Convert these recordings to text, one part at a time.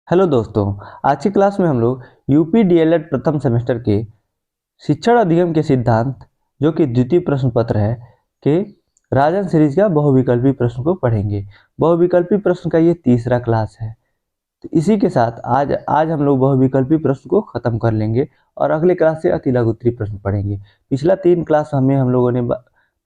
Hello दोस्तों। आज की क्लास में हम लोग यूपी डीएलएड प्रथम सेमेस्टर के शिक्षण अधिगम के सिद्धांत जो कि द्वितीय प्रश्न पत्र है के राजन सीरीज का बहुविकल्पी प्रश्न को पढ़ेंगे। बहुविकल्पी प्रश्न का ये तीसरा क्लास है। तो इसी के साथ आज आज हम लोग बहुविकल्पी प्रश्न को खत्म कर लेंगे और अगले क्लास से अति लघु उत्तरीय प्रश्न पढ़ेंगे। पिछला 3 क्लास हम लोगों ने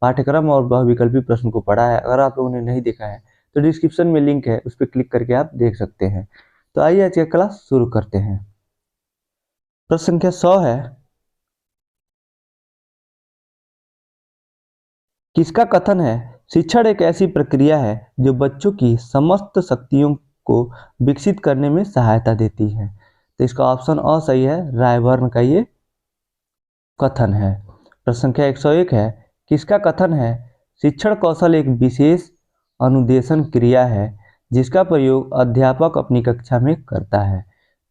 पाठ्यक्रम और बहुविकल्पी प्रश्न को पढ़ा है। अगर आप लोगों ने नहीं देखा है तो डिस्क्रिप्शन में लिंक है, उस पर क्लिक करके आप देख सकते हैं। तो आइए आज का क्लास शुरू करते हैं। प्रश्न संख्या 100 है, किसका कथन है शिक्षण एक ऐसी प्रक्रिया है जो बच्चों की समस्त शक्तियों को विकसित करने में सहायता देती है। तो इसका ऑप्शन अ सही है, रायबर्न का ये कथन है। प्रश्न संख्या 101 है, किसका कथन है शिक्षण कौशल एक विशेष अनुदेशन क्रिया है जिसका प्रयोग अध्यापक अपनी कक्षा में करता है।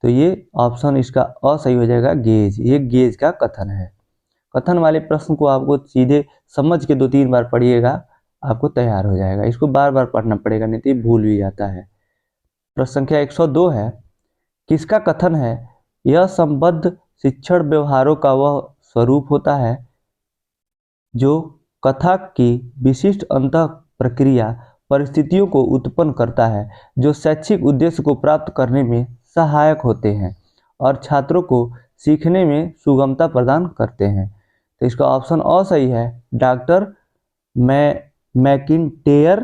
तो ये ऑप्शन इसका अ सही हो जाएगा, गेज। ये गेज का कथन है। कथन वाले प्रश्न को आपको सीधे समझ के 2-3 बार पढ़िएगा, आपको तैयार हो जाएगा। इसको बार बार पढ़ना पड़ेगा, नहीं तो भूल भी जाता है। प्रश्न संख्या 102 है, किसका कथन है यह संबद्ध शिक्षण व्यवहारों का वह स्वरूप होता है जो कथा की विशिष्ट अंत प्रक्रिया परिस्थितियों को उत्पन्न करता है जो शैक्षिक उद्देश्य को प्राप्त करने में सहायक होते हैं और छात्रों को सीखने में सुगमता प्रदान करते हैं। तो इसका ऑप्शन अ सही है, डॉक्टर मैकिन्टेयर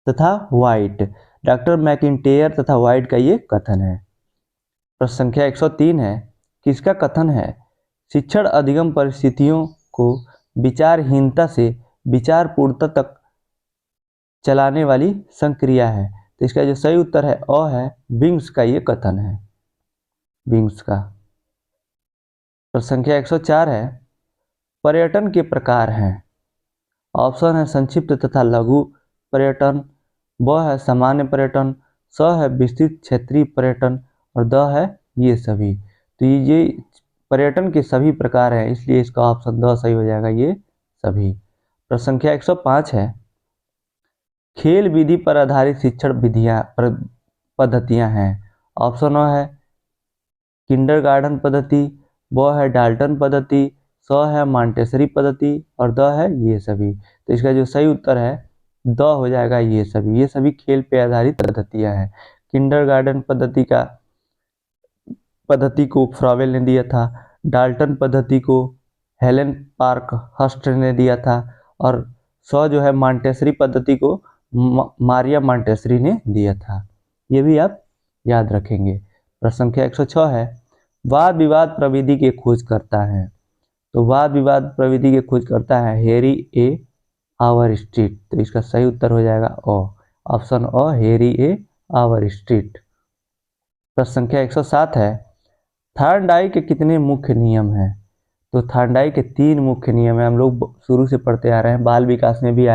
तथा वाइट। डॉक्टर मैकिन्टेयर तथा वाइट का ये कथन है। प्रश्न संख्या 103 है, किसका कथन है शिक्षण अधिगम परिस्थितियों को विचारहीनता से विचारपूर्णता तक चलाने वाली संक्रिया है। तो इसका जो सही उत्तर है अ है, विंग्स का ये कथन है, विंग्स का। प्रश्न संख्या 104 है, पर्यटन के प्रकार हैं। ऑप्शन है संक्षिप्त तथा लघु पर्यटन, ब है सामान्य पर्यटन, स है विस्तृत क्षेत्रीय पर्यटन और द है ये सभी। तो ये पर्यटन के सभी प्रकार हैं, इसलिए इसका ऑप्शन द सही हो जाएगा, ये सभी। प्रश्न संख्या 105 है, खेल विधि पर आधारित शिक्षण विधियां पद्धतियां हैं। ऑप्शन अ है किंडरगार्टन पद्धति, ब है डाल्टन पद्धति, स है मॉन्टेसरी पद्धति और द है ये सभी। तो इसका जो सही उत्तर है द हो जाएगा, ये सभी। ये सभी खेल पे आधारित पद्धतियां हैं। किंडरगार्टन पद्धति को फ्रॉवेल ने दिया था, डाल्टन पद्धति को हेलेन पार्क हस्ट ने दिया था और स जो है मॉन्टेसरी पद्धति को मारिया मॉन्टेसरी ने दिया था। ये भी आप याद रखेंगे। प्रश्न संख्या 106 है, वाद विवाद प्रविधि की खोज करता है। तो वाद विवाद प्रविधि की खोज करता है हैरी ए आवरस्ट्रीट। तो इसका सही उत्तर हो जाएगा अ, ऑप्शन अ, हैरी ए आवरस्ट्रीट। प्रश्न संख्या 107 है, थॉर्नडाइक के कितने मुख्य नियम हैं। तो थॉर्नडाइक के 3 मुख्य नियम है। हम लोग शुरू से पढ़ते आ रहे हैं, बाल विकास में भी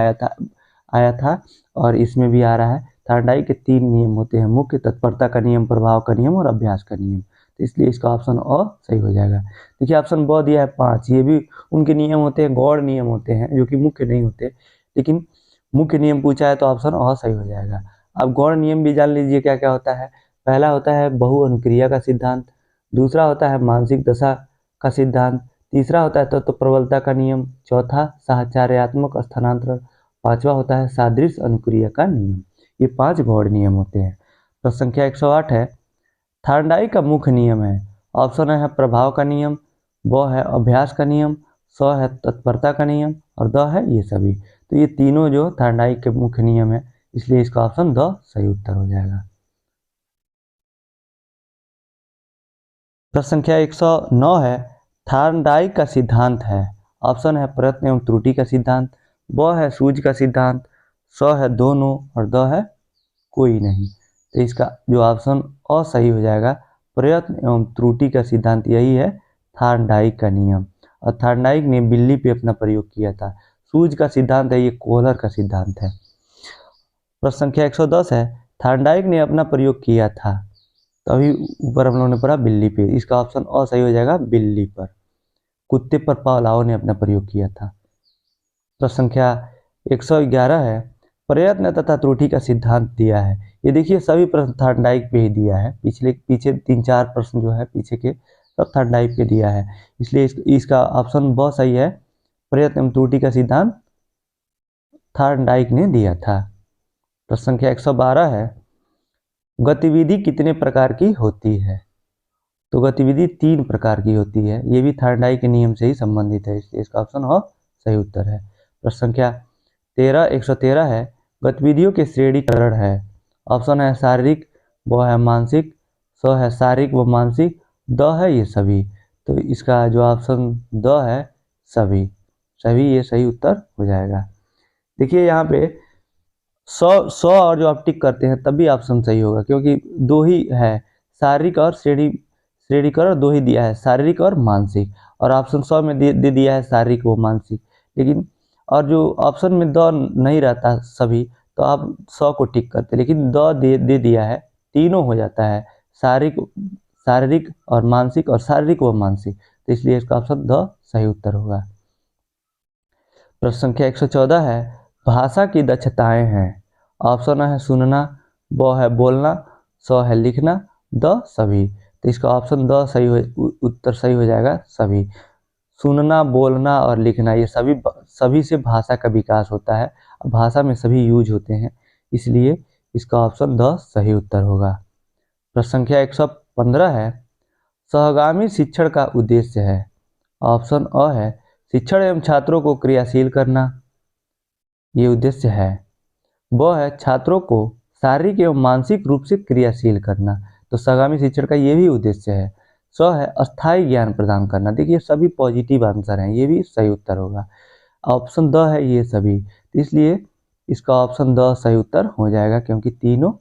आया था और इसमें भी आ रहा है। थॉर्नडाइक के 3 नियम होते हैं, मुख्य, तत्परता का नियम, प्रभाव का नियम और अभ्यास का नियम। तो इसलिए इसका ऑप्शन अ सही हो जाएगा। देखिए ऑप्शन ब दिया है 5, ये भी उनके नियम होते हैं, गौड़ नियम होते हैं जो कि मुख्य नहीं होते, लेकिन मुख्य नियम पूछा है तो ऑप्शन अ सही हो जाएगा। अब गौड़ नियम भी जान लीजिए क्या क्या होता है। पहला होता है बहु अनुक्रिया का सिद्धांत, दूसरा होता है मानसिक दशा का सिद्धांत, तीसरा होता है तत्व प्रबलता का नियम, चौथा साहचर्यात्मक स्थानांतरण, पांचवा होता है सादृश्य अनुक्रिया का नियम। ये 5 गौड़ नियम होते हैं। प्रश्न संख्या 108 है, थॉर्नडाइक का मुख्य नियम है। ऑप्शन है प्रभाव का नियम, ब है अभ्यास का नियम, स है तत्परता का नियम और द है ये सभी। तो ये तीनों जो थॉर्नडाइक के मुख्य नियम है, इसलिए इसका ऑप्शन द सही उत्तर हो जाएगा। प्रश्न संख्या 109 है, थॉर्नडाइक का सिद्धांत है। ऑप्शन है प्रयत्न एवं त्रुटि का सिद्धांत, ब है सूझ का सिद्धांत, स है दोनों और द है कोई नहीं। तो इसका जो ऑप्शन अ सही हो जाएगा, प्रयत्न एवं त्रुटि का सिद्धांत यही है थॉर्नडाइक का नियम। और थॉर्नडाइक ने बिल्ली पे अपना प्रयोग किया था। सूझ का सिद्धांत है ये कोहलर का सिद्धांत है। प्रश्न संख्या 110 है, थॉर्नडाइक ने अपना प्रयोग किया था। तो अभी ऊपर हम लोगों ने पढ़ा बिल्ली पे, इसका ऑप्शन अ सही हो जाएगा, बिल्ली पर। कुत्ते पर पावलोव ने अपना प्रयोग किया था। प्रश्न संख्या 111 है, प्रयत्न तथा त्रुटि का सिद्धांत दिया है। ये देखिए सभी प्रश्न थॉर्नडाइक पे ही दिया है, पीछे 3-4 प्रश्न जो है पीछे के सब थॉर्नडाइक पे दिया है, इसलिए इसका ऑप्शन बहुत सही है। प्रयत्न एवं त्रुटि का सिद्धांत थॉर्नडाइक ने दिया था। प्रश्न संख्या 112 है, गतिविधि कितने प्रकार की होती है? तो गतिविधि 3 प्रकार की होती है, ये भी थॉर्नडाइक के नियम से ही संबंधित है, इसलिए इसका ऑप्शन हो सही उत्तर है। प्रश्न संख्या 113 है, गतिविधियों के श्रेणीकरण है। ऑप्शन है शारीरिक, व है मानसिक, स है शारीरिक व मानसिक, द है ये सभी। तो इसका जो ऑप्शन द है सभी, ये सही उत्तर हो जाएगा। देखिए यहाँ पे 100 और जो आप टिक करते हैं तब भी ऑप्शन सही होगा, क्योंकि दो ही है, शारीरिक और श्रेणीकरण दो ही दिया है, शारीरिक और मानसिक, और ऑप्शन 100 में दे दिया है शारीरिक व मानसिक। लेकिन और जो ऑप्शन में द नहीं रहता सभी, तो आप 100 को टिक करते, लेकिन द दे दिया है, तीनों हो जाता है, शारीरिक और मानसिक और शारीरिक व मानसिक, तो इसलिए इसका ऑप्शन द सही उत्तर होगा। प्रश्न संख्या 114 है, भाषा की दक्षताएं हैं। ऑप्शन है सुनना, ब है बोलना, स है लिखना, द सभी। तो इसका ऑप्शन द उत्तर सही हो जाएगा, सभी। सुनना, बोलना और लिखना ये सभी से भाषा का विकास होता है, भाषा में सभी यूज होते हैं, इसलिए इसका ऑप्शन द सही उत्तर होगा। प्रश्न संख्या 115 है, सहगामी शिक्षण का उद्देश्य है। ऑप्शन अ है शिक्षण एवं छात्रों को क्रियाशील करना, ये उद्देश्य है। ब है छात्रों को शारीरिक एवं मानसिक रूप से क्रियाशील करना, तो सहगामी शिक्षण का ये भी उद्देश्य है। स है अस्थायी ज्ञान प्रदान करना, देखिए सभी पॉजिटिव आंसर हैं, ये भी सही उत्तर होगा। ऑप्शन द है ये सभी, तो इसलिए इसका ऑप्शन द सही उत्तर हो जाएगा, क्योंकि तीनों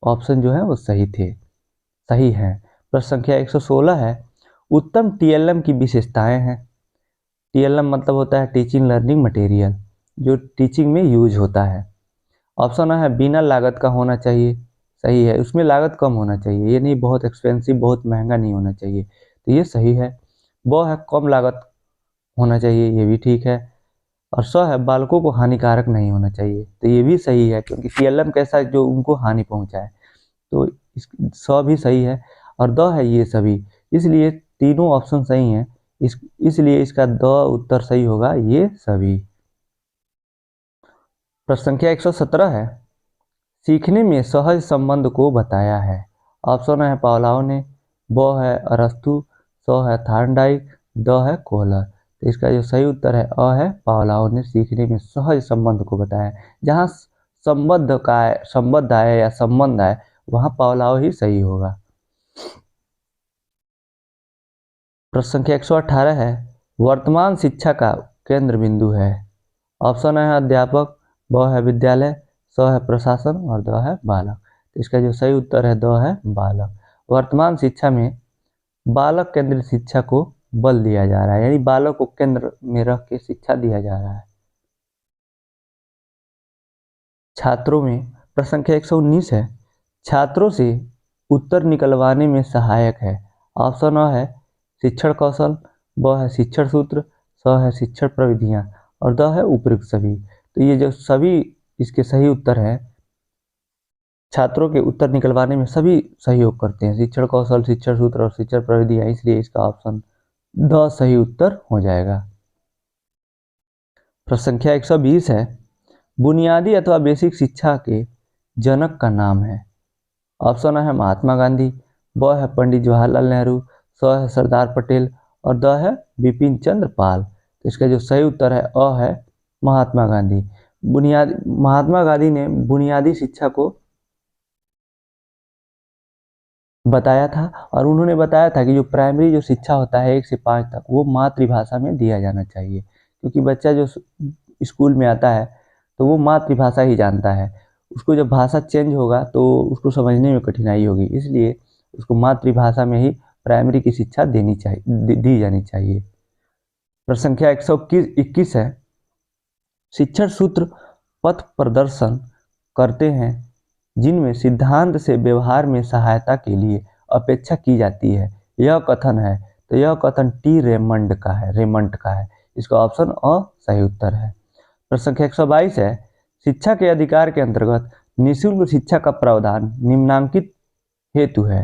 ऑप्शन जो है वो सही हैं। प्रश्न संख्या 116 है, उत्तम टीएलएम की विशेषताएं हैं। टीएलएम मतलब होता है टीचिंग लर्निंग मटेरियल, जो टीचिंग में यूज होता है। ऑप्शन है बिना लागत का होना चाहिए, सही है, उसमें लागत कम होना चाहिए, ये नहीं बहुत एक्सपेंसिव, बहुत महंगा नहीं होना चाहिए, तो ये सही है। ब है कम लागत होना चाहिए, ये भी ठीक है। और स है बालकों को हानिकारक नहीं होना चाहिए, तो ये भी सही है, क्योंकि टीएलएम कैसा जो उनको हानि पहुंचाए, तो स भी सही है। और द है ये सभी, इसलिए तीनों ऑप्शन सही हैं, इसलिए इसका द उत्तर सही होगा, ये सभी। प्रश्न संख्या 117 है, सीखने में सहज संबंध को बताया है। ऑप्शन है पावलोव ने, ब है अरस्तु, स है थॉर्नडाइक, द है कोहलर। तो इसका जो सही उत्तर है अ है, पावलोव ने सीखने में सहज संबंध को बताया। जहाँ संबद्ध आए या संबंध आए, वहाँ पावलोव ही सही होगा। प्रश्न संख्या 118 है, वर्तमान शिक्षा का केंद्र बिंदु है। ऑप्शन है अध्यापक, ब है विद्यालय, स है प्रशासन और द है बालक। तो इसका जो सही उत्तर है द है बालक। वर्तमान शिक्षा में बालक केंद्रित शिक्षा को बल दिया जा रहा है, यानी बालक को केंद्र में रख के शिक्षा दिया जा रहा है। छात्रों में प्रश्न संख्या 119 है, छात्रों से उत्तर निकलवाने में सहायक है। ऑप्शन अ है शिक्षण कौशल, ब है शिक्षण सूत्र, स है शिक्षण प्रविधियां और द है उपयुक्त सभी। तो ये जो सभी इसके सही उत्तर हैं, छात्रों के उत्तर निकलवाने में सभी सहयोग करते हैं, शिक्षण कौशल, शिक्षण सूत्र और शिक्षण प्रविधियां, इसलिए इसका ऑप्शन द सही उत्तर हो जाएगा। प्रश्न संख्या 120 है, बुनियादी अथवा बेसिक शिक्षा के जनक का नाम है। ऑप्शन है महात्मा गांधी, ब है पंडित जवाहरलाल नेहरू, स है सरदार पटेल और द है बिपिन चंद्र पाल। तो इसका जो सही उत्तर है अ है महात्मा गांधी। महात्मा गांधी ने बुनियादी शिक्षा को बताया था, और उन्होंने बताया था कि जो प्राइमरी जो शिक्षा होता है 1 से 5 तक, वो मातृभाषा में दिया जाना चाहिए, क्योंकि बच्चा जो स्कूल में आता है तो वो मातृभाषा ही जानता है, उसको जब भाषा चेंज होगा तो उसको समझने में कठिनाई होगी, इसलिए उसको मातृभाषा में ही प्राइमरी की शिक्षा दी जानी चाहिए। प्रश्न संख्या 121 है, शिक्षण सूत्र पथ प्रदर्शन करते हैं जिनमें सिद्धांत से व्यवहार में सहायता के लिए अपेक्षा की जाती है, यह कथन है। तो यह कथन टी रेमंड का है, इसका ऑप्शन अ सही उत्तर है। प्रश्न संख्या 122 है, शिक्षा के अधिकार के अंतर्गत निःशुल्क शिक्षा का प्रावधान निम्नांकित हेतु है।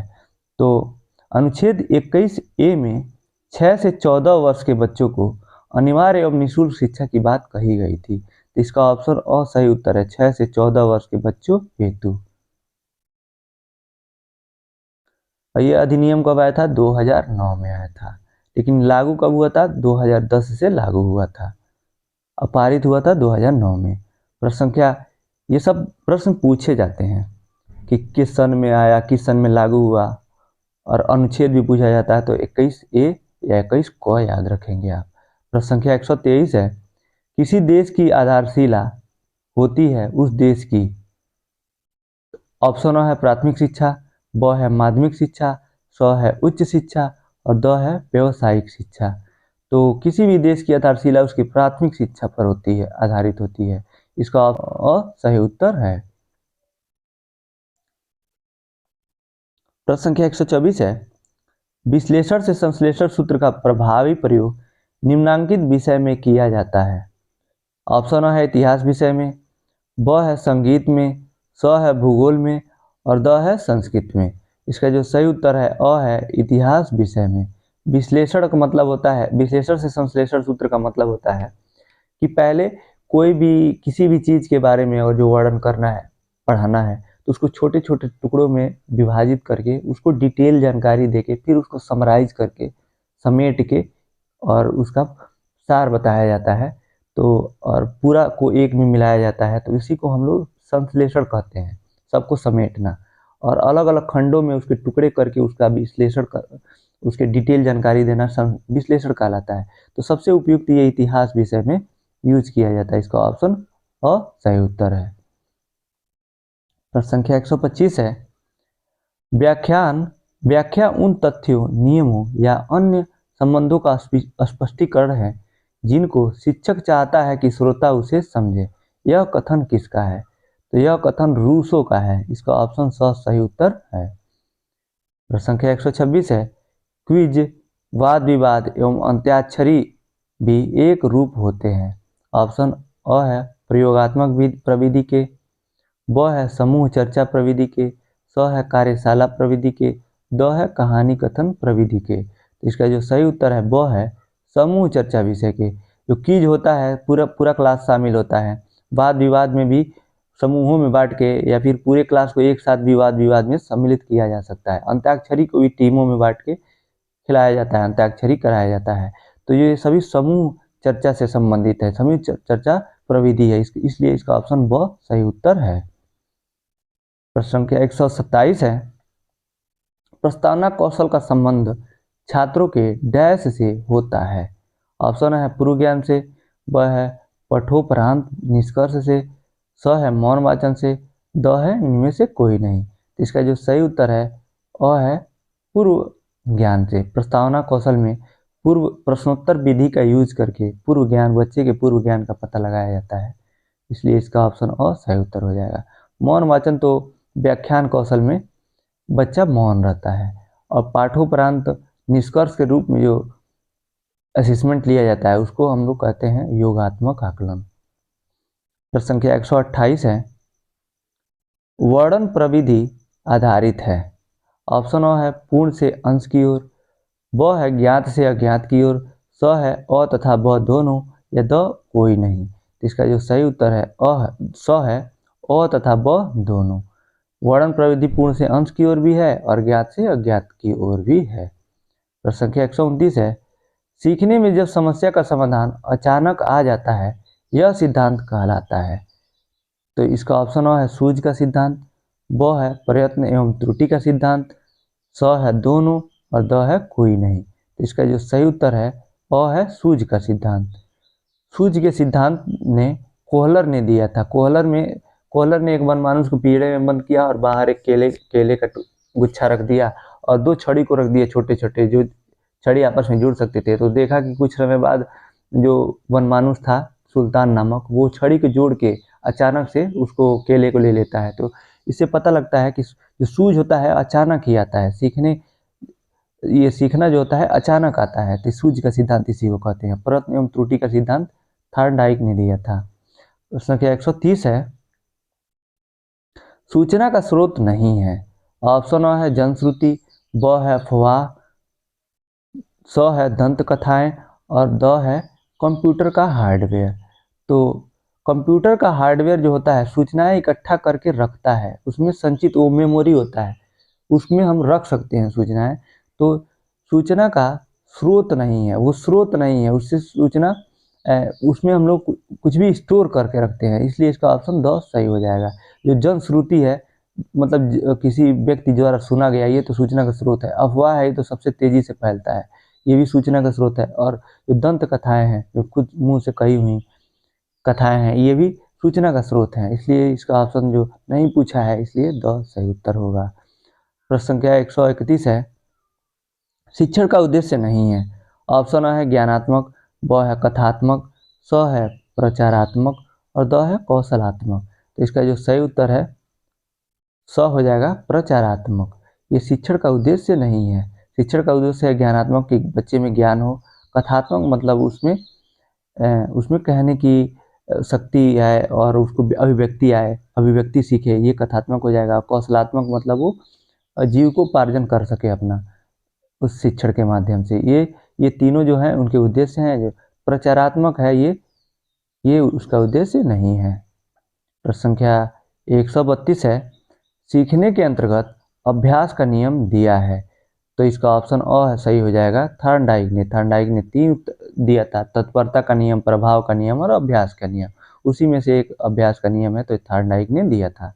तो अनुच्छेद 21A में 6 से 14 वर्ष के बच्चों को अनिवार्य एवं निःशुल्क शिक्षा की बात कही गई थी। तो इसका ऑप्शन अ सही उत्तर है, 6 से 14 वर्ष के बच्चों हेतु। और ये अधिनियम कब आया था? 2009 में आया था, लेकिन लागू कब हुआ था? 2010 से लागू हुआ था, पारित हुआ था 2009 में। प्रश्न संख्या, ये सब प्रश्न पूछे जाते हैं कि किस सन में आया, किस सन में लागू हुआ, और अनुच्छेद भी पूछा जाता है। तो 21A या 21 क याद रखेंगे आप। प्रश्न संख्या 123 है, किसी देश की आधारशिला होती है उस देश की। ऑप्शन है प्राथमिक शिक्षा, ब है माध्यमिक शिक्षा, स है उच्च शिक्षा और द है व्यावसायिक शिक्षा। तो किसी भी देश की आधारशिला उसकी प्राथमिक शिक्षा पर होती है, आधारित होती है। इसका सही उत्तर है। प्रश्न संख्या 124 है, विश्लेषण से संश्लेषण सूत्र का प्रभावी प्रयोग निम्नांकित विषय में किया जाता है। ऑप्शन है इतिहास विषय में, ब है संगीत में, स है भूगोल में और द है संस्कृत में। इसका जो सही उत्तर है अ है इतिहास विषय में। विश्लेषण का मतलब होता है, विश्लेषण से संश्लेषण सूत्र का मतलब होता है कि पहले कोई भी किसी भी चीज़ के बारे में और जो वर्णन करना है, पढ़ाना है, तो उसको छोटे छोटे टुकड़ों में विभाजित करके उसको डिटेल जानकारी देके फिर उसको समराइज करके समेट के और उसका सार बताया जाता है। तो और पूरा को एक में मिलाया जाता है, तो इसी को हम लोग संश्लेषण कहते हैं, सबको समेटना। और अलग अलग खंडों में उसके टुकड़े करके उसका विश्लेषण कर, उसके डिटेल जानकारी देना विश्लेषण कहलाता है। तो सबसे उपयुक्त ये इतिहास विषय में यूज किया जाता है। इसका ऑप्शन अ सही उत्तर है। प्रश्न संख्या 125 है, व्याख्या उन तथ्यों, नियमों या अन्य संबंधों का स्पष्टीकरण है जिनको शिक्षक चाहता है कि श्रोता उसे समझे। यह कथन किसका है? तो यह कथन रूसो का है। इसका ऑप्शन स सही उत्तर है। प्रश्न संख्या 126 है, क्विज, वाद विवाद एवं अंत्याक्षरी भी एक रूप होते हैं। ऑप्शन अ है प्रयोगात्मक प्रविधि के, ब है समूह चर्चा प्रविधि के, स है कार्यशाला प्रविधि के, द है कहानी कथन प्रविधि के। तो इसका जो सही उत्तर है ब है समूह चर्चा विषय के। जो क्विज होता है पूरा पूरा क्लास शामिल होता है, वाद विवाद में भी समूहों में बांट के या फिर पूरे क्लास को एक साथ विवाद में सम्मिलित किया जा सकता है। अंत्याक्षरी को भी टीमों में बांट के खिलाया जाता है, अंत्याक्षरी कराया जाता है। तो ये सभी समूह चर्चा से संबंधित है, समूह चर्चा प्रविधि है, इसलिए इसका ऑप्शन ब सही उत्तर है। प्रश्न संख्या 127 है, प्रस्तावना कौशल का संबंध छात्रों के डैश से होता है। ऑप्शन है पूर्व ज्ञान से, ब है पठोपरांत निष्कर्ष से, स है मौन वाचन से, द है इनमें से कोई नहीं। तो इसका जो सही उत्तर है अ है पूर्व ज्ञान से। प्रस्तावना कौशल में पूर्व प्रश्नोत्तर विधि का यूज करके पूर्व ज्ञान, बच्चे के पूर्व ज्ञान का पता लगाया जाता है, इसलिए इसका ऑप्शन अ सही उत्तर हो जाएगा। मौन वाचन तो व्याख्यान कौशल में बच्चा मौन रहता है, और पाठोपरांत निष्कर्ष के रूप में जो असेसमेंट लिया जाता है उसको हम लोग कहते हैं योगात्मक आकलन। प्रश्न संख्या 128 है, वर्णन प्रविधि आधारित है। ऑप्शन अ है पूर्ण से अंश की ओर, ब है ज्ञात से अज्ञात की ओर, स है अ तथा ब दोनों, या द कोई नहीं। तो इसका जो सही उत्तर है स है अ तथा ब दोनों। वर्णन प्रविधि पूर्ण से अंश की ओर भी है और ज्ञात से अज्ञात की ओर भी है। प्रश्न संख्या 129 है, सीखने में जब समस्या का समाधान अचानक आ जाता है यह सिद्धांत कहलाता है। तो इसका ऑप्शन अ है सूझ का सिद्धांत, ब है प्रयत्न एवं त्रुटि का सिद्धांत, स है दोनों और द है कोई नहीं। तो इसका जो सही उत्तर है अ है सूझ का सिद्धांत। सूझ के सिद्धांत ने कोहलर ने दिया था। कोहलर ने एक वनमानुष को पिंजरे में बंद किया और बाहर एक केले का गुच्छा रख दिया और दो छड़ी को रख दिया छोटे छोटे, जो छड़ी आपस में जुड़ सकते थे। तो देखा कि कुछ समय बाद जो वनमानुष था सुल्तान नामक, वो छड़ी को जोड़ के अचानक से उसको केले को ले लेता है। तो इससे पता लगता है कि जो सूझ होता है अचानक ही आता है, ये सीखना जो होता है अचानक आता है। तो सूझ का सिद्धांत इसी को कहते हैं। प्रयत्न एवं त्रुटि का सिद्धांत थॉर्नडाइक ने दिया था। प्रश्न संख्या 130 है, सूचना का स्रोत नहीं है। ऑप्शन अ है जनश्रुति, ब है अफवाह, स है दंत कथाएं और द है कंप्यूटर का हार्डवेयर। तो कंप्यूटर का हार्डवेयर जो होता है सूचनाएं इकट्ठा करके रखता है, उसमें संचित वो मेमोरी होता है, उसमें हम रख सकते हैं सूचनाएं। तो सूचना का स्रोत नहीं है, वो स्रोत नहीं है, उससे सूचना उसमें हम लोग कुछ भी स्टोर करके रखते हैं, इसलिए इसका ऑप्शन द सही हो जाएगा। जो जन श्रुति है मतलब किसी व्यक्ति द्वारा सुना गया, ये तो सूचना का स्रोत है। अफवाह है, ये तो सबसे तेजी से फैलता है, ये भी सूचना का स्रोत है। और जो दंत कथाएं हैं, जो खुद मुंह से कही हुई कथाएं हैं, ये भी सूचना का स्रोत है, इसलिए इसका ऑप्शन जो नहीं पूछा है, इसलिए द सही उत्तर होगा। प्रश्न संख्या 131 है, शिक्षण का उद्देश्य नहीं है। ऑप्शन अ है ज्ञानात्मक, ब है कथात्मक, स है प्रचारात्मक और द है कौशलात्मक। तो इसका जो सही उत्तर है स हो जाएगा प्रचारात्मक। ये शिक्षण का उद्देश्य नहीं है। शिक्षण का उद्देश्य है ज्ञानात्मक, कि बच्चे में ज्ञान हो। कथात्मक मतलब उसमें कहने की शक्ति आए और उसको अभिव्यक्ति आए, अभिव्यक्ति सीखे, ये कथात्मक हो जाएगा। कौशलात्मक मतलब वो जीविकोपार्जन कर सके अपना उस शिक्षण के माध्यम से। ये तीनों जो हैं उनके उद्देश्य हैं। जो प्रचारात्मक है, ये उसका उद्देश्य नहीं है। प्रश्न संख्या 132 है, सीखने के अंतर्गत अभ्यास का नियम दिया है। तो इसका ऑप्शन अ है सही हो जाएगा। थर्नडाइक ने 3 दिया था, तत्परता का नियम, प्रभाव का नियम और अभ्यास का नियम। उसी में से एक अभ्यास का नियम है, तो थर्नडाइक ने दिया था।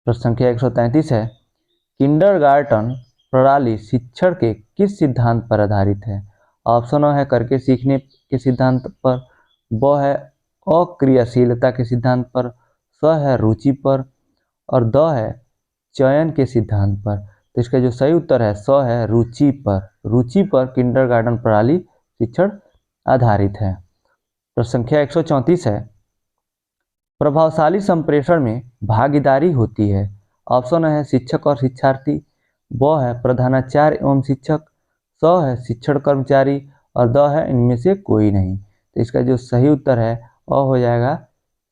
प्रश्न संख्या 133 है, किंडरगार्टन प्रणाली शिक्षण के किस सिद्धांत पर आधारित है। ऑप्शन अ है करके सीखने के सिद्धांत पर, ब है अक्रियाशीलता के सिद्धांत पर, स है रुचि पर और द है चयन के सिद्धांत पर। तो इसका जो सही उत्तर है स है रुचि पर। रुचि पर किंडरगार्टन प्रणाली शिक्षण आधारित है। प्रश्न संख्या 134 है, प्रभावशाली संप्रेषण में भागीदारी होती है। ऑप्शन है शिक्षक और शिक्षार्थी, ब है प्रधानाचार्य एवं शिक्षक, स है शिक्षण कर्मचारी और द है इनमें से कोई नहीं। तो इसका जो सही उत्तर है अ हो जाएगा,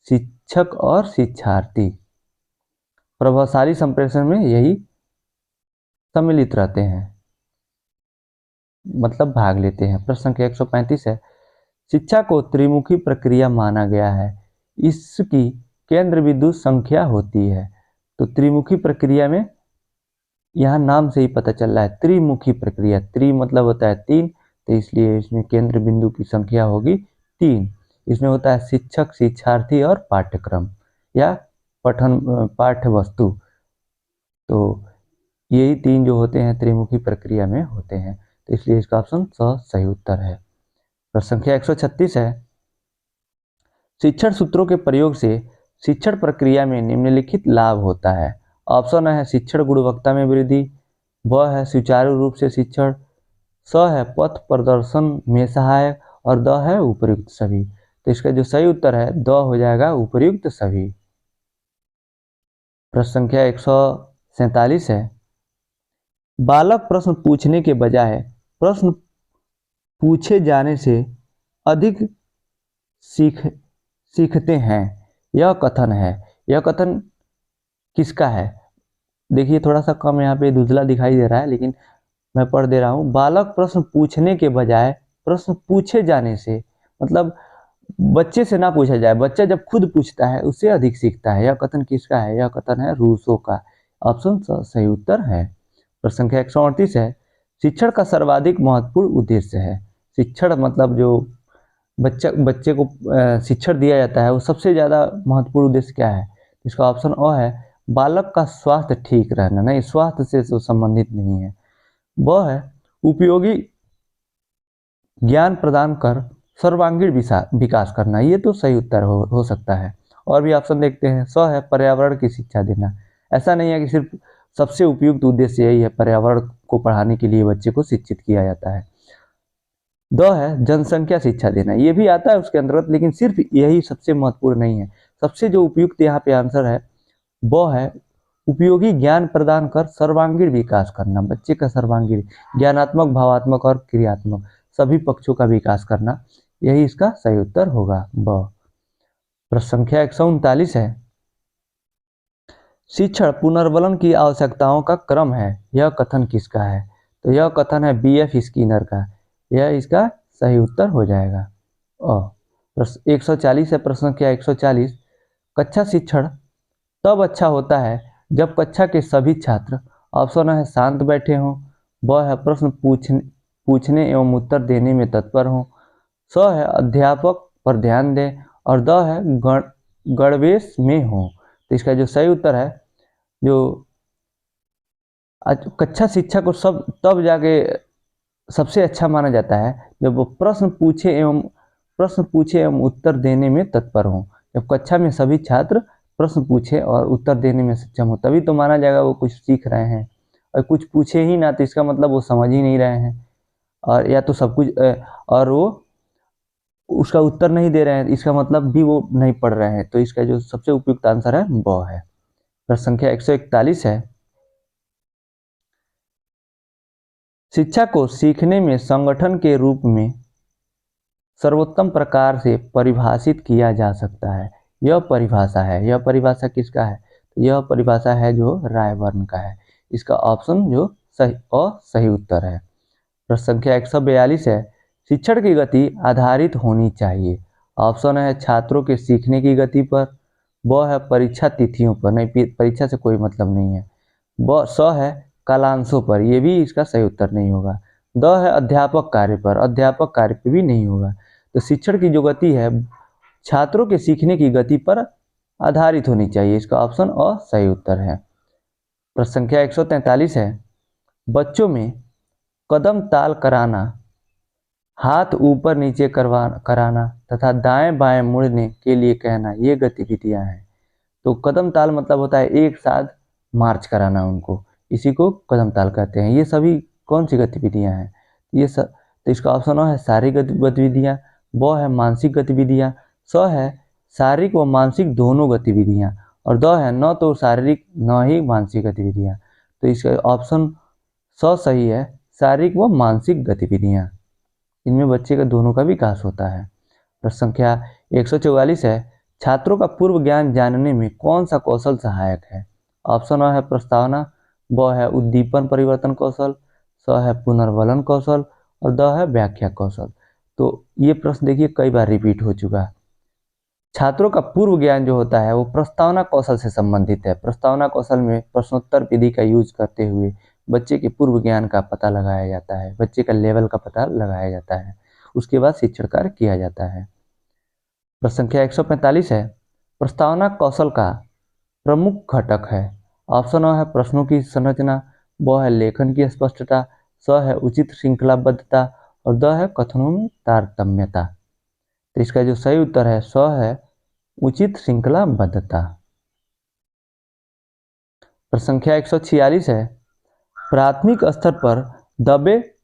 शिक्षक और शिक्षार्थी। प्रभावशाली संप्रेषण में यही सम्मिलित रहते हैं, मतलब भाग लेते हैं। प्रश्न संख्या 135 है, शिक्षा को त्रिमुखी प्रक्रिया माना गया है, इसकी केंद्र बिंदु संख्या होती है। तो त्रिमुखी प्रक्रिया में यहाँ नाम से ही पता चल रहा है त्रिमुखी प्रक्रिया, त्रि मतलब होता है 3, तो इसलिए इसमें केंद्र बिंदु की संख्या होगी 3। इसमें होता है शिक्षक, शिक्षार्थी और पाठ्यक्रम या पठन पाठ्य वस्तु। तो यही 3 जो होते हैं त्रिमुखी प्रक्रिया में होते हैं, तो इसलिए इसका ऑप्शन सही उत्तर है। प्रश्न संख्या 136 है, शिक्षण सूत्रों के प्रयोग से शिक्षण प्रक्रिया में निम्नलिखित लाभ होता है। ऑप्शन है शिक्षण गुणवत्ता में वृद्धि, ब है सुचारू रूप से शिक्षण, स है पथ प्रदर्शन में सहायक और द है उपर्युक्त सभी। तो इसका जो सही उत्तर है द हो जाएगा, उपर्युक्त सभी। प्रश्न संख्या 147 है, बालक प्रश्न पूछने के बजाय प्रश्न पूछे जाने से अधिक सीखते हैं, यह कथन है। यह कथन किसका है? देखिए थोड़ा सा कम यहाँ पे धुंधला दिखाई दे रहा है, लेकिन मैं पढ़ दे रहा हूँ। बालक प्रश्न पूछने के बजाय प्रश्न पूछे जाने से, मतलब बच्चे से ना पूछा जाए, बच्चा जब खुद पूछता है उससे अधिक सीखता है। यह कथन किसका है? यह कथन है रूसो का। ऑप्शन सही उत्तर है। प्रश्न संख्या 138 है, शिक्षण का सर्वाधिक महत्वपूर्ण उद्देश्य है। शिक्षण मतलब जो बच्चे को शिक्षण दिया जाता है, वो सबसे ज़्यादा महत्वपूर्ण उद्देश्य क्या है? इसका ऑप्शन अ है बालक का स्वास्थ्य ठीक रहना। नहीं, स्वास्थ्य से तो संबंधित नहीं है। वह है उपयोगी ज्ञान प्रदान कर सर्वांगीण विकास करना। ये तो सही उत्तर हो सकता है। और भी ऑप्शन देखते हैं। स है पर्यावरण की शिक्षा देना। ऐसा नहीं है कि सिर्फ सबसे उपयुक्त उद्देश्य यही है, पर्यावरण को पढ़ाने के लिए बच्चे को शिक्षित किया जाता है। द है जनसंख्या शिक्षा देना, ये भी आता है उसके अंतर्गत, लेकिन सिर्फ यही सबसे महत्वपूर्ण नहीं है। सबसे जो उपयुक्त यहाँ पे आंसर है वो है उपयोगी ज्ञान प्रदान कर सर्वांगीण विकास करना। बच्चे का सर्वांगीण ज्ञानात्मक, भावात्मक और क्रियात्मक सभी पक्षों का विकास करना, यही इसका सही उत्तर होगा ब। प्रश्न संख्या 139 है, शिक्षण पुनर्बलन की आवश्यकताओं का क्रम है, यह कथन किसका है? तो यह कथन है बीएफ स्किनर का। यह इसका सही उत्तर हो जाएगा। और 140 है प्रश्न क्या 140, कक्षा शिक्षण तब अच्छा होता है जब कक्षा के सभी छात्र ऑप्शन है शांत बैठे हों, ब है प्रश्न पूछने एवं उत्तर देने में तत्पर हों, स है अध्यापक पर ध्यान दें और द है गणवेश में हो। तो इसका जो सही उत्तर है, जो कक्षा शिक्षा को सब तब जाके सबसे अच्छा माना जाता है जब वो प्रश्न पूछे एवं उत्तर देने में तत्पर हों। जब कक्षा में सभी छात्र प्रश्न पूछे और उत्तर देने में सक्षम हो, तभी तो माना जाएगा वो कुछ सीख रहे हैं। और कुछ पूछे ही ना तो इसका मतलब वो समझ ही नहीं रहे हैं, और या तो सब कुछ और वो उसका उत्तर नहीं दे रहे हैं, इसका मतलब भी वो नहीं पढ़ रहे हैं। तो इसका जो सबसे उपयुक्त आंसर है वो है। प्रश्न संख्या 141 है, शिक्षा को सीखने में संगठन के रूप में सर्वोत्तम प्रकार से परिभाषित किया जा सकता है। यह परिभाषा किसका है? तो यह परिभाषा है जो रायबर्न का है। इसका ऑप्शन जो सही उत्तर है। प्रश्न संख्या 142 है, शिक्षण की गति आधारित होनी चाहिए। ऑप्शन है छात्रों के सीखने की गति पर, ब है परीक्षा तिथियों पर, नहीं परीक्षा से कोई मतलब नहीं है, स है कालांशों पर, यह भी इसका सही उत्तर नहीं होगा, द है अध्यापक कार्य पर, अध्यापक कार्य पर भी नहीं होगा। तो शिक्षण की जो गति है छात्रों के सीखने की गति पर आधारित होनी चाहिए, इसका ऑप्शन अ सही उत्तर है। प्रश्न संख्या 143 है, बच्चों में कदम ताल कराना, हाथ ऊपर नीचे कराना तथा दाएं बाएं मुड़ने के लिए कहना, ये गतिविधियां हैं। तो कदम ताल मतलब होता है एक साथ मार्च कराना उनको, इसी को कदम ताल कहते हैं। ये सभी कौन सी गतिविधियां हैं? तो इसका ऑप्शन है शारीरिक गतिविधियां, ब है मानसिक गतिविधियां, स है शारीरिक व मानसिक दोनों गतिविधियां, और द है न तो शारीरिक न ही मानसिक गतिविधियां। तो इसका ऑप्शन स सही है, शारीरिक व मानसिक गतिविधियां, इनमें बच्चे का दोनों का विकास होता है। प्रश्न संख्या 144 है, छात्रों का पूर्व ज्ञान जानने में कौन सा कौशल सहायक है? ऑप्शन अ है प्रस्तावना, ब है उद्दीपन परिवर्तन कौशल, स है पुनर्बलन कौशल और द है व्याख्या कौशल। तो ये प्रश्न देखिए कई बार रिपीट हो चुका है। छात्रों का पूर्व ज्ञान जो होता है वो प्रस्तावना कौशल से संबंधित है। प्रस्तावना कौशल में प्रश्नोत्तर विधि का यूज करते हुए बच्चे के पूर्व ज्ञान का पता लगाया जाता है, बच्चे का लेवल का पता लगाया जाता है, उसके बाद शिक्षण कार्य किया जाता है। प्रश्न संख्या 145 है, प्रस्तावना कौशल का प्रमुख घटक है। ऑप्शन अ है प्रश्नों की संरचना, ब है लेखन की स्पष्टता, स है उचित श्रृंखलाबद्धता और द है कथनों में तारतम्यता। तो इसका जो सही उत्तर है स है उचित श्रृंखलाबद्धता। प्रश्न संख्या 146 है, प्राथमिक स्तर पर दबे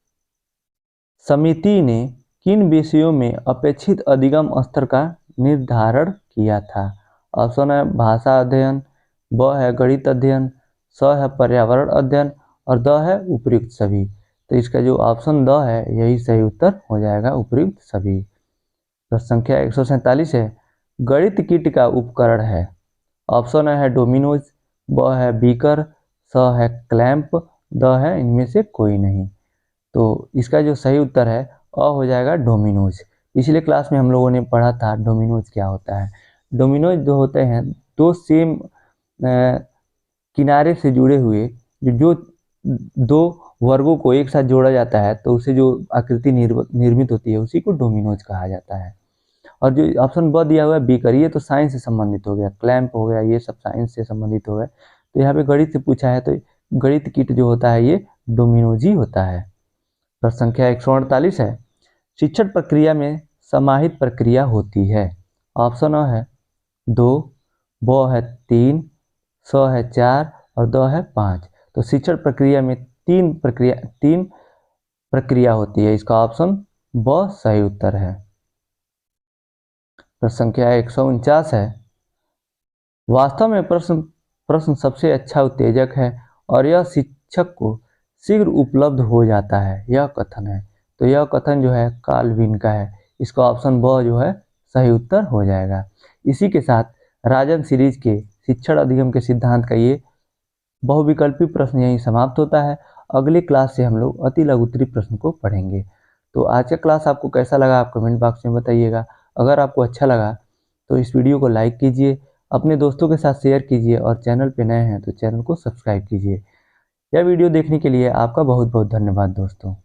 समिति ने किन विषयों में अपेक्षित अधिगम स्तर का निर्धारण किया था? ऑप्शन है भाषा अध्ययन, ब है गणित अध्ययन, स है पर्यावरण अध्ययन और द है उपयुक्त सभी। तो इसका जो ऑप्शन द है यही सही उत्तर हो जाएगा, उपयुक्त सभी। प्रश्न संख्या 147 है, गणित किट का उपकरण है। ऑप्शन है डोमिनोज, ब है बीकर, स है क्लैंप, द है इनमें से कोई नहीं। तो इसका जो सही उत्तर है अ हो जाएगा डोमिनोज। पिछले क्लास में हम लोगों ने पढ़ा था डोमिनोज क्या होता है। डोमिनोज जो होते हैं दो सेम किनारे से जुड़े हुए जो दो वर्गों को एक साथ जोड़ा जाता है तो उसे जो आकृति निर्मित होती है उसी को डोमिनोज कहा जाता है। और जो ऑप्शन ब दिया हुआ है बीकर, ये तो साइंस से संबंधित हो गया, क्लैंप हो गया, ये सब साइंस से संबंधित हो गया। तो यहाँ पे गणित से पूछा है तो गणित किट जो होता है ये डोमिनोज ही होता है। प्रश्न संख्या 148 है, शिक्षण प्रक्रिया में समाहित प्रक्रिया होती है। ऑप्शन अ है 2, ब है 3, स है 4 और द है 5। तो शिक्षण प्रक्रिया में तीन प्रक्रिया होती है, इसका ऑप्शन ब सही उत्तर है। प्रश्न संख्या 149 है, वास्तव में प्रश्न सबसे अच्छा उत्तेजक है और यह शिक्षक को शीघ्र उपलब्ध हो जाता है, यह कथन है। तो यह कथन जो है कार्ल का है, इसका ऑप्शन ब जो है सही उत्तर हो जाएगा। इसी के साथ राजन सीरीज के शिक्षण अधिगम के सिद्धांत का ये बहुविकल्पी प्रश्न यहीं समाप्त होता है। अगली क्लास से हम लोग अति लघुत्तरी प्रश्न को पढ़ेंगे। तो आज का क्लास आपको कैसा लगा आप कमेंट बॉक्स में बताइएगा। अगर आपको अच्छा लगा तो इस वीडियो को लाइक कीजिए, अपने दोस्तों के साथ शेयर कीजिए और चैनल पे नए हैं तो चैनल को सब्सक्राइब कीजिए। यह वीडियो देखने के लिए आपका बहुत बहुत धन्यवाद दोस्तों।